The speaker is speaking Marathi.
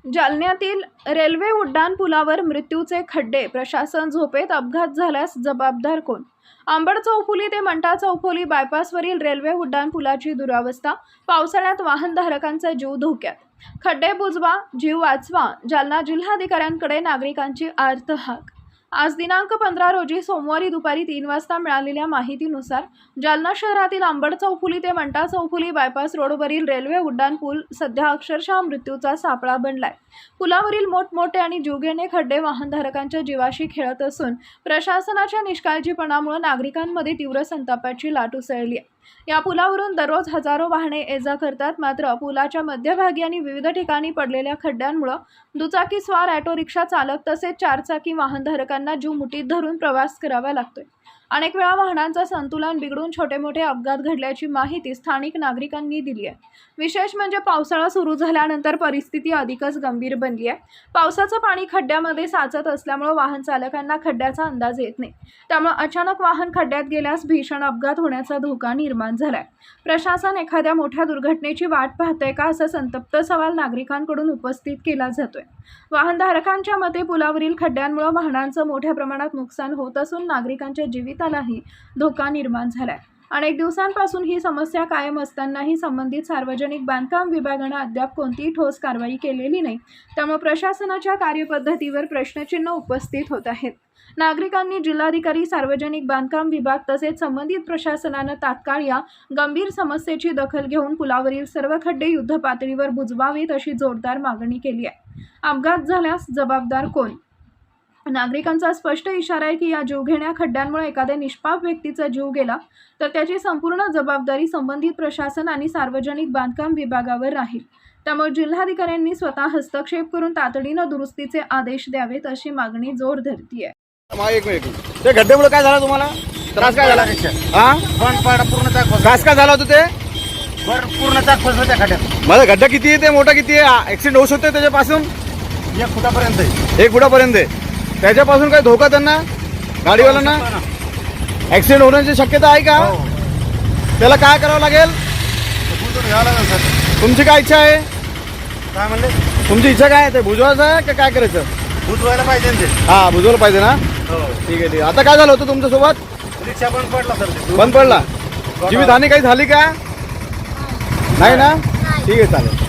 जालन्यातील रेल्वे उड्डाणपुलावर मृत्यूचे खड्डे, प्रशासन झोपेत, अपघात झाल्यास जबाबदार कोण? अंबड चौफुली ते मंठा चौफुली बायपासवरील रेल्वे उड्डाणपुलाची दुरावस्था, पावसाळ्यात वाहनधारकांचा जीव धोक्यात, खड्डे बुजवा, जीव वाचवा, जालना जिल्हाधिकाऱ्यांकडे नागरिकांची आर्त हाक। आज दिनांक 15 रोजी सोमवारी दुपारी 3 वाजता मिळालेल्या माहितीनुसार जालना शहरातील अंबड चौफुली ते मंठा चौफुली बायपास रोडवरील रेल्वे उड्डाणपूल सध्या अक्षरशः मृत्यूचा सापळा बनलाय। पुलावरील मोठमोठे आणि जीवघेणे खड्डे वाहनधारकांच्या जीवाशी खेळत असून प्रशासनाच्या निष्काळजीपणामुळे नागरिकांमध्ये तीव्र संतापाची लाट उसळली आहे। या पुलावरून दररोज हजारो वाहने ये-जा करतात, मात्र पुलाच्या मध्यभागी आणि विविध ठिकाणी पडलेल्या खड्ड्यांमुळे दुचाकी स्वार, ऑटो रिक्षा चालक तसेच चारचाकी वाहनधारकांना जीव मुठीत धरून प्रवास करावा लागतोय। अनेक वेळा वाहनांचा संतुलन बिघडून छोटे मोठे अपघात घडल्याची माहिती स्थानिक नागरिकांनी दिली आहे। विशेष म्हणजे पावसाळा सुरू झाल्यानंतर परिस्थिती अधिकच गंभीर बनली आहे। पावसाचं पाणी खड्ड्यामध्ये साचत असल्यामुळे वाहन चालकांना खड्ड्याचा अंदाज येत नाही, त्यामुळे अचानक वाहन खड्ड्यात गेल्यास भीषण अपघात होण्याचा धोका निर्माण झालाय। प्रशासन एखाद्या मोठ्या दुर्घटनेची वाट पाहतंय का, असा संतप्त सवाल नागरिकांकडून उपस्थित केला जातोय। वाहनधारकांच्या मते पुलावरील खड्ड्यांमुळे वाहनांचं मोठ्या प्रमाणात नुकसान होत असून नागरिकांच्या जीवितालाही धोका निर्माण झालाय। अनेक दिवसांपासून ही समस्या कायम असतानाही संबंधित सार्वजनिक बांधकाम विभागाने अद्याप कोणतीही ठोस कारवाई केलेली नाही, त्यामुळे प्रशासनाच्या कार्यपद्धतीवर प्रश्नचिन्ह उपस्थित होत आहेत। नागरिकांनी जिल्हाधिकारी, सार्वजनिक बांधकाम विभाग तसेच संबंधित प्रशासनाने तात्काळ या गंभीर समस्येची दखल घेऊन पुलावरील सर्व खड्डे युद्धपातळीवर बुजवावेत, अशी जोरदार मागणी केली आहे। अपघात झाल्यास जबाबदार कोण? नागरिकांचा स्पष्ट इशारा आहे की या जीवघेण्या खड्ड्यांमुळे एखाद्या निष्पाप व्यक्तीचा जीव गेला तर त्याची संपूर्ण जबाबदारी संबंधित प्रशासन आणि सार्वजनिक बांधकाम विभागावर राहील। त्यामुळे जिल्हाधिकाऱ्यांनी स्वतः हस्तक्षेप करून तातडीने दुरुस्तीचे आदेश द्यावेत, अशी मागणी जोर धरती आहे। एक मिनिट, ते खड्ड्यामुळे काय झालं तुम्हाला? त्रास काय झाला? हा, पूर्ण चाक त्रास काय झाला होता? ते पूर्ण चाक फसलं त्या खड्ड्यात। माझा गड्डा किती आहे? ते मोठा किती आहे? ऍक्सिडेंट होऊ शकतो त्याच्यापासून? 1 फुटापर्यंत आहे। 1 फुटापर्यंत आहे। त्याच्यापासून काही धोका त्यांना, गाडीवाल्यांना ऍक्सिडेंट होण्याची शक्यता आहे का? त्याला काय करावं लागेल? घ्यावं लागेल सर। तुमची काय इच्छा आहे? काय म्हणले? तुमची इच्छा काय आहे? ते बुजवायचं आहे का काय करायचं? बुजवायला पाहिजे ते। हा, बुजवलं पाहिजे ना? हो, ठीक आहे, ठीक आहे। आता काय झालं होतं तुमच्या सोबत? रिक्षा बंद पडला सर। बंद पडला? जीवितहानी काही झाली का? नाही ना? ठीक आहे, चालेल।